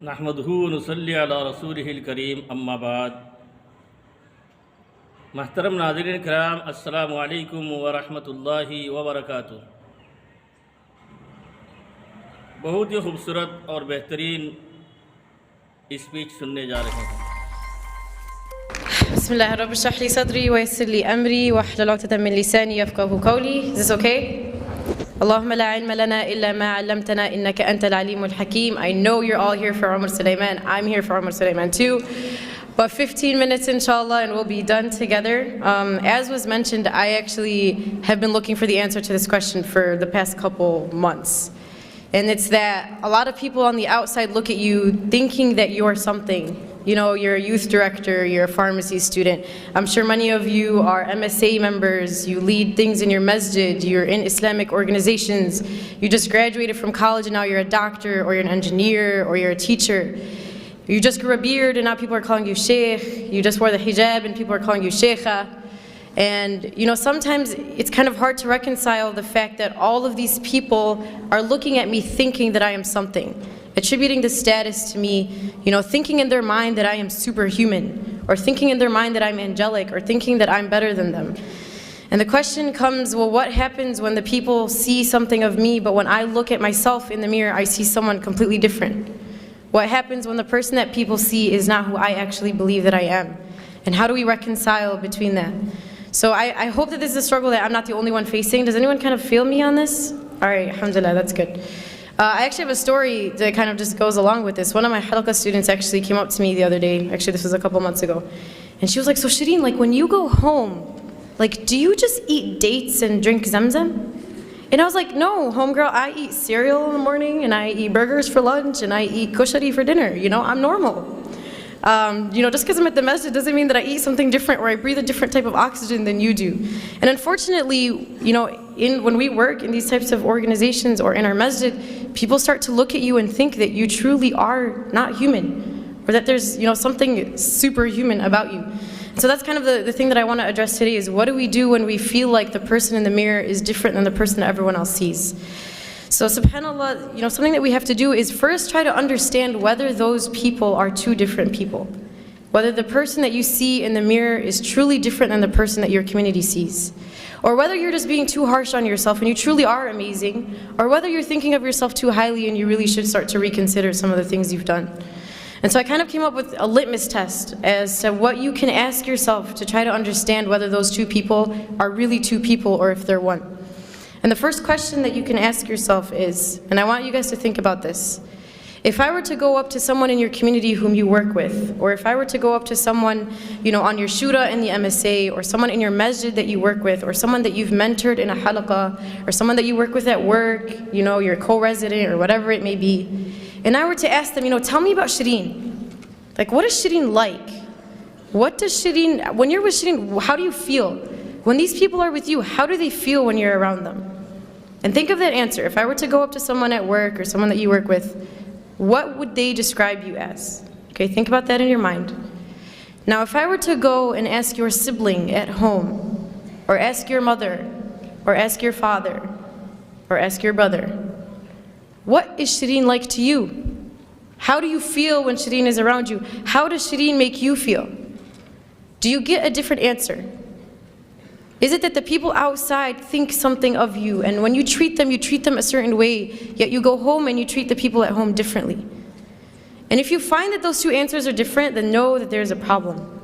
नहमदहू नसल्ली अला रसूलिहिल करीम अम्मा बाद। महतरम नाज़रीन किराम, अस्सलामु अलैकुम व रहमतुल्लाहि व बरकातुहू। बहुत ही खूबसूरत और बेहतरीन स्पीच सुनने जा रहे हैं। Bismillah, Rabbi shrah li sadri wa yassir li amri wa hlul 'uqdatan min lisani yafqahu qawli. Is this okay? Allahumma la ilma lana illa ma 'allamtana innaka antal alimul hakim. I know you're all here for Umar Sulaiman. I'm here for Umar Sulaiman too. But 15 minutes inshallah and we'll be done together. As was mentioned, I actually have been looking for the answer to this question for the past couple months. And it's that a lot of people on the outside look at you thinking that you're something. You know, you're a youth director, you're a pharmacy student. I'm sure many of you are MSA members, you lead things in your masjid, you're in Islamic organizations, you just graduated from college and now you're a doctor, or you're an engineer, or you're a teacher. You just grew a beard and now people are calling you sheikh. You just wore the hijab and people are calling you sheikha. And you know, sometimes it's kind of hard to reconcile the fact that all of these people are looking at me thinking that I am something, attributing the status to me, you know, thinking in their mind that I am superhuman, or thinking in their mind that I'm angelic, or thinking that I'm better than them. And the question comes, well, what happens when the people see something of me, but when I look at myself in the mirror, I see someone completely different? What happens when the person that people see is not who I actually believe that I am? And how do we reconcile between that? So I hope that this is a struggle that I'm not the only one facing. Does anyone kind of feel me on this? All right, alhamdulillah, that's good. I actually have a story that kind of just goes along with this. One of my halqa students actually came up to me the other day, actually this was a couple months ago, and she was like, so Shereen, like when you go home, like do you just eat dates and drink zamzam? And I was like, no, homegirl, I eat cereal in the morning, and I eat burgers for lunch, and I eat kushari for dinner. You know, I'm normal. You know, just because I'm at the masjid doesn't mean that I eat something different or I breathe a different type of oxygen than you do. And unfortunately, you know, when we work in these types of organizations or in our masjid, people start to look at you and think that you truly are not human, or that there's, you know, something superhuman about you. So that's kind of the thing that I want to address today is what do we do when we feel like the person in the mirror is different than the person that everyone else sees? So subhanAllah, you know, something that we have to do is first try to understand whether those people are two different people. Whether the person that you see in the mirror is truly different than the person that your community sees. Or whether you're just being too harsh on yourself and you truly are amazing, or whether you're thinking of yourself too highly and you really should start to reconsider some of the things you've done. And so I kind of came up with a litmus test as to what you can ask yourself to try to understand whether those two people are really two people or if they're one. And the first question that you can ask yourself is, and I want you guys to think about this, if I were to go up to someone in your community whom you work with, or if I were to go up to someone, you know, on your shura in the MSA, or someone in your masjid that you work with, or someone that you've mentored in a halaqah, or someone that you work with at work, you know, your co-resident, or whatever it may be, and I were to ask them, you know, tell me about Shereen. Like, what is Shereen like? What does Shereen, when you're with Shereen, how do you feel? When these people are with you, how do they feel when you're around them? And think of that answer. If I were to go up to someone at work or someone that you work with, what would they describe you as? Okay, think about that in your mind. Now, if I were to go and ask your sibling at home, or ask your mother, or ask your father, or ask your brother, what is Shereen like to you? How do you feel when Shereen is around you? How does Shereen make you feel? Do you get a different answer? Is it that the people outside think something of you, and when you treat them a certain way, yet you go home and you treat the people at home differently? And if you find that those two answers are different, then know that there's a problem.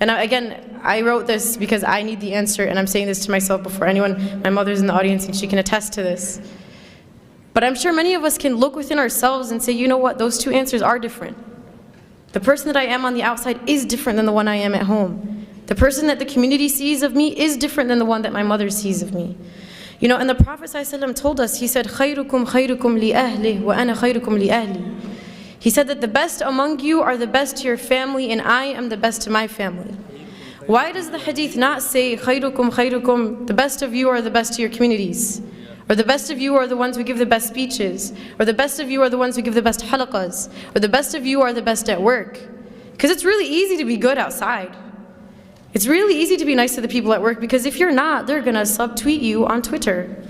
And again, I wrote this because I need the answer, and I'm saying this to myself before anyone. My mother's in the audience and she can attest to this. But I'm sure many of us can look within ourselves and say, you know what, those two answers are different. The person that I am on the outside is different than the one I am at home. The person that the community sees of me is different than the one that my mother sees of me. You know, and the Prophet ﷺ told us, he said, خَيْرُكُمْ خَيْرُكُمْ لِأَهْلِهِ وَأَنَا خَيْرُكُمْ لِأَهْلِي. He said that the best among you are the best to your family, and I am the best to my family. Why does the hadith not say, خَيْرُكُمْ خَيْرُكُمْ, the best of you are the best to your communities? Or the best of you are the ones who give the best speeches? Or the best of you are the ones who give the best halaqas? Or the best of you are the best at work? Because it's really easy to be good outside. It's really easy to be nice to the people at work, because if you're not, they're going to subtweet you on Twitter.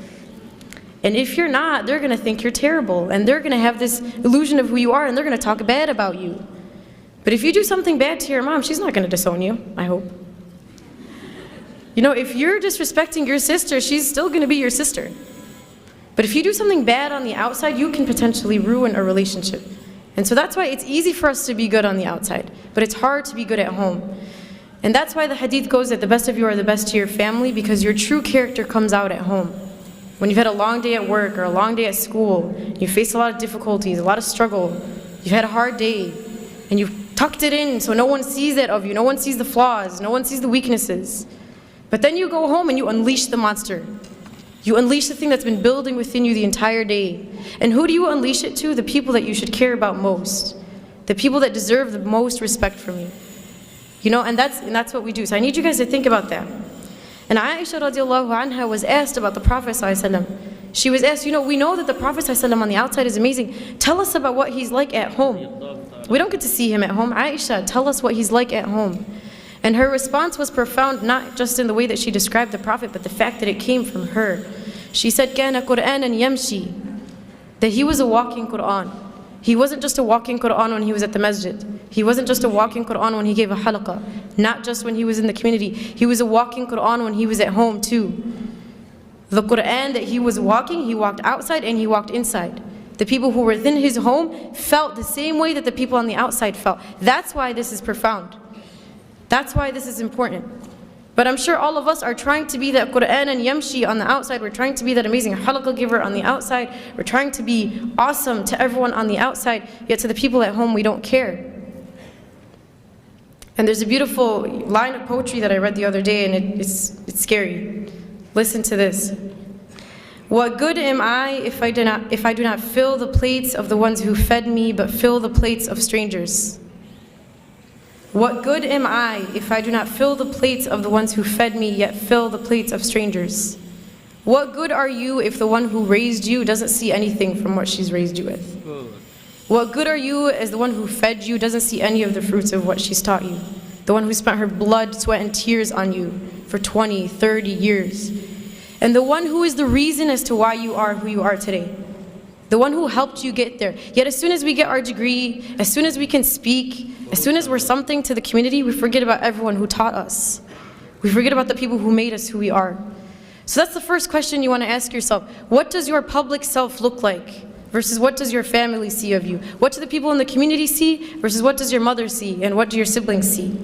And if you're not, they're going to think you're terrible. And they're going to have this illusion of who you are, and they're going to talk bad about you. But if you do something bad to your mom, she's not going to disown you, I hope. You know, if you're disrespecting your sister, she's still going to be your sister. But if you do something bad on the outside, you can potentially ruin a relationship. And so that's why it's easy for us to be good on the outside, but it's hard to be good at home. And that's why the hadith goes that the best of you are the best to your family, because your true character comes out at home. When you've had a long day at work or a long day at school, you face a lot of difficulties, a lot of struggle, you've had a hard day, and you've tucked it in so no one sees it of you, no one sees the flaws, no one sees the weaknesses. But then you go home and you unleash the monster. You unleash the thing that's been building within you the entire day. And who do you unleash it to? The people that you should care about most. The people that deserve the most respect from you. You know, and that's what we do. So I need you guys to think about that. And Aisha radiallahu anha was asked about the Prophet ﷺ. She was asked, you know, we know that the Prophet ﷺ on the outside is amazing. Tell us about what he's like at home. We don't get to see him at home. Aisha, tell us what he's like at home. And her response was profound, not just in the way that she described the Prophet, but the fact that it came from her. She said, كَانَ قُرْآنًا يَمْشِي, that he was a walking Qur'an. He wasn't just a walking Qur'an when he was at the masjid. He wasn't just a walking Qur'an when he gave a halaqah. Not just when he was in the community. He was a walking Qur'an when he was at home too. The Qur'an that he was walking, he walked outside and he walked inside. The people who were within his home felt the same way that the people on the outside felt. That's why this is profound. That's why this is important. But I'm sure all of us are trying to be that Qur'an and Yamshi on the outside. We're trying to be that amazing halaqah giver on the outside. We're trying to be awesome to everyone on the outside, yet to the people at home we don't care. And there's a beautiful line of poetry that I read the other day, and it's scary. Listen to this. What good am I if I do not fill the plates of the ones who fed me, but fill the plates of strangers? What good am I if I do not fill the plates of the ones who fed me, yet fill the plates of strangers? What good are you if the one who raised you doesn't see anything from what she's raised you with? What good are you as the one who fed you doesn't see any of the fruits of what she's taught you? The one who spent her blood, sweat, and tears on you for 20, 30 years. And the one who is the reason as to why you are who you are today. The one who helped you get there. Yet as soon as we get our degree, as soon as we can speak, as soon as we're something to the community, we forget about everyone who taught us. We forget about the people who made us who we are. So that's the first question you want to ask yourself. What does your public self look like versus what does your family see of you? What do the people in the community see versus what does your mother see and what do your siblings see?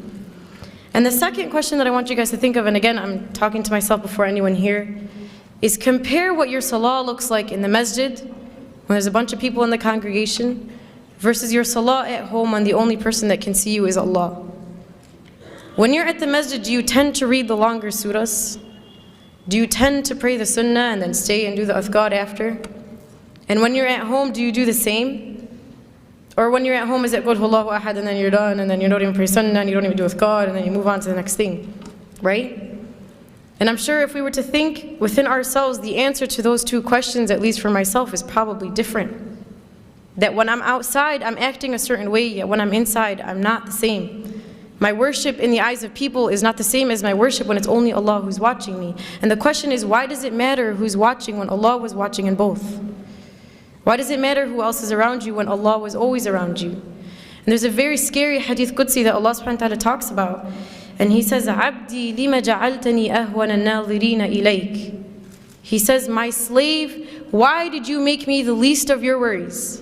And the second question that I want you guys to think of, and again I'm talking to myself before anyone here, is compare what your salah looks like in the masjid when there's a bunch of people in the congregation versus your salah at home when the only person that can see you is Allah. When you're at the masjid, do you tend to read the longer surahs? Do you tend to pray the sunnah and then stay and do the adhkar after? And when you're at home, do you do the same? Or when you're at home, is it Qul Huwallahu Ahad and then you're done and then you don't even pray sunnah and you don't even do adhkar and then you move on to the next thing, right? And I'm sure if we were to think within ourselves, the answer to those two questions, at least for myself, is probably different. That when I'm outside, I'm acting a certain way, yet when I'm inside, I'm not the same. My worship in the eyes of people is not the same as my worship when it's only Allah who's watching me. And the question is, why does it matter who's watching when Allah was watching in both? Why does it matter who else is around you when Allah was always around you? And there's a very scary hadith Qudsi that Allah subhanahu wa ta'ala talks about. And He says, عَبْدِي لِمَ جَعَلْتَنِي أَهْوَنَ النَّاظِرِينَ إِلَيْكَ. He says, my slave, why did you make me the least of your worries?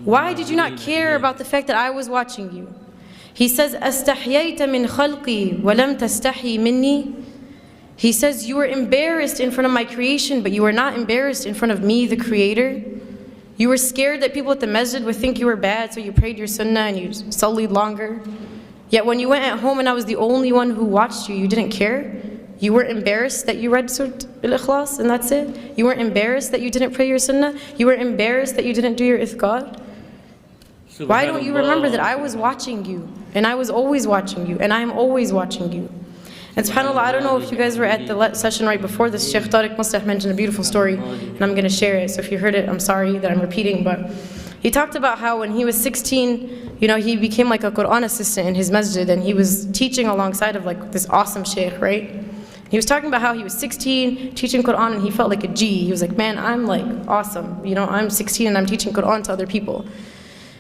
Why did you not care about the fact that I was watching you? He says, أَسْتَحْيَيْتَ مِنْ خَلْقِي وَلَمْ تَسْتَحِي مِنِّي. He says, you were embarrassed in front of my creation, but you were not embarrassed in front of me, the Creator. You were scared that people at the masjid would think you were bad, so you prayed your sunnah and you sullied longer. Yet when you went at home and I was the only one who watched you, you didn't care? You weren't embarrassed that you read Surah Al-Ikhlas and that's it? You weren't embarrassed that you didn't pray your sunnah? You were embarrassed that you didn't do your ithqad? Why don't you remember that I was watching you, and I was always watching you, and I am always watching you? And subhanAllah, I don't know if you guys were at the session right before this, Sheikh Tariq Mustah mentioned a beautiful story, and I'm going to share it, so if you heard it, I'm sorry that I'm repeating, but he talked about how when he was 16, he became like a Quran assistant in his masjid, and he was teaching alongside of like this awesome sheikh, right? He was talking about how he was 16, teaching Quran, and he felt like a G. He was like, man, I'm like awesome. You know, I'm 16 and I'm teaching Quran to other people.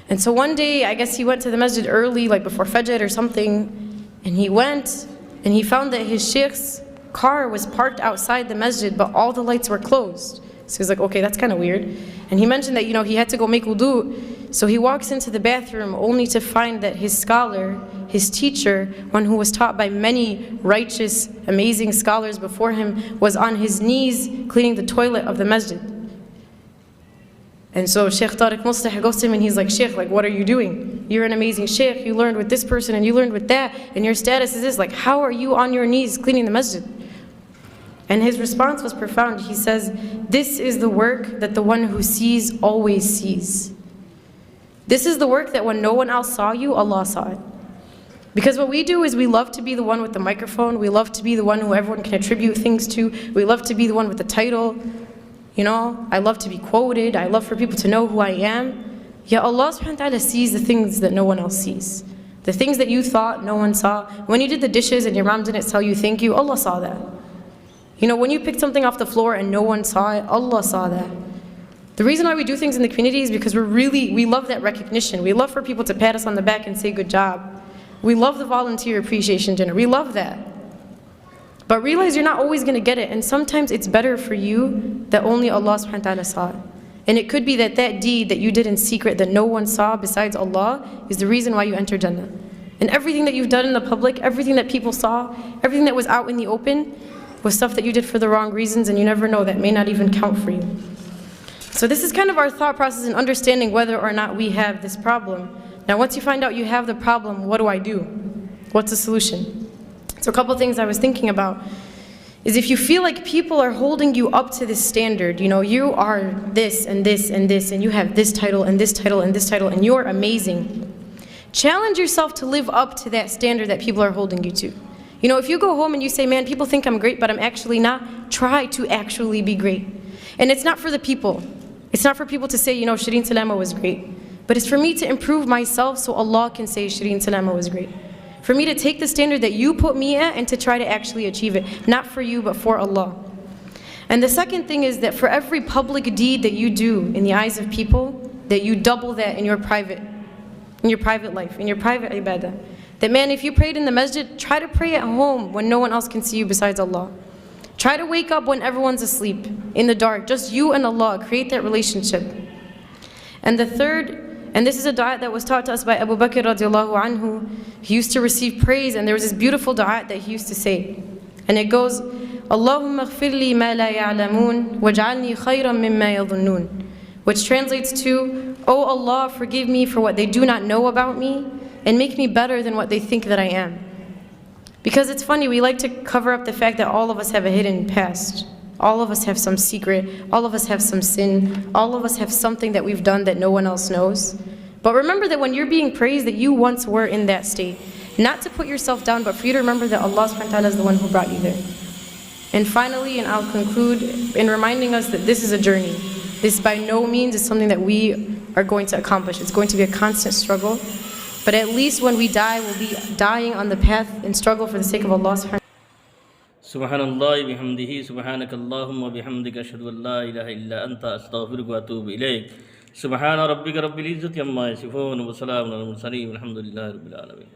And so one day, I guess he went to the masjid early, like before Fajr or something, and he went and he found that his sheikh's car was parked outside the masjid, but all the lights were closed. So he was like, okay, that's kind of weird. And he mentioned that, you know, he had to go make wudu. So he walks into the bathroom only to find that his scholar, his teacher, one who was taught by many righteous, amazing scholars before him, was on his knees cleaning the toilet of the masjid. And so Sheikh Tariq Mustah goes to him and he's like, Sheikh, like, what are you doing? You're an amazing sheikh, you learned with this person and you learned with that, and your status is this, like, how are you on your knees cleaning the masjid? And his response was profound. He says, this is the work that the one who sees always sees. This is the work that when no one else saw you, Allah saw it. Because what we do is we love to be the one with the microphone, we love to be the one who everyone can attribute things to, we love to be the one with the title. You know, I love to be quoted, I love for people to know who I am. Yet Allah subhanahu wa ta'ala sees the things that no one else sees. The things that you thought no one saw. When you did the dishes and your mom didn't tell you thank you, Allah saw that. You know, when you picked something off the floor and no one saw it, Allah saw that. The reason why we do things in the community is because we love that recognition. We love for people to pat us on the back and say good job. We love the volunteer appreciation dinner. We love that. But realize you're not always going to get it. And sometimes it's better for you that only Allah subhanahu wa ta'ala saw it. And it could be that that deed that you did in secret that no one saw besides Allah is the reason why you enter Jannah. And everything that you've done in the public, everything that people saw, everything that was out in the open, was stuff that you did for the wrong reasons, and you never know, that may not even count for you. So this is kind of our thought process in understanding whether or not we have this problem. Now once you find out you have the problem, what do I do? What's the solution? So a couple things I was thinking about is if you feel like people are holding you up to this standard, you know, you are this and this and this, and you have this title and this title and this title, and you're amazing. Challenge yourself to live up to that standard that people are holding you to. You know, if you go home and you say, man, people think I'm great, but I'm actually not, try to actually be great. And it's not for the people. It's not for people to say, you know, Shereen Salama was great. But it's for me to improve myself so Allah can say Shereen Salama was great. For me to take the standard that you put me at and to try to actually achieve it. Not for you, but for Allah. And the second thing is that for every public deed that you do in the eyes of people, that you double that in your private life, in your private ibadah. That man, if you prayed in the masjid, try to pray at home when no one else can see you besides Allah. Try to wake up when everyone's asleep, in the dark, just you and Allah, create that relationship. And the third, and this is a dua that was taught to us by Abu Bakr radiallahu anhu. He used to receive praise, and there was this beautiful dua that he used to say. And it goes, Allahumma ghfir li ma la ya'lamoon, waj'alni khayran mimma yadhunnun. Which translates to, Oh Allah, forgive me for what they do not know about me, and make me better than what they think that I am. Because it's funny, we like to cover up the fact that all of us have a hidden past. All of us have some secret, all of us have some sin, all of us have something that we've done that no one else knows. But remember that when you're being praised, that you once were in that state. Not to put yourself down, but for you to remember that Allah subhanahu wa ta'ala is the one who brought you there. And finally, and I'll conclude in reminding us that this is a journey. This by no means is something that we are going to accomplish. It's going to be a constant struggle. But at least when we die, we'll be dying on the path and struggle for the sake of Allah subhanahu wa ta'ala. Subhanallah bihamdihi, subhanakallahumma bihamdika, ashhadu an la ilaha illa anta, astaghfiruka wa atubu ilayk. Subhana rabbika rabbil izzati amma yasifun, wa salamun alal mursalin, walhamdulillahi rabbil alamin.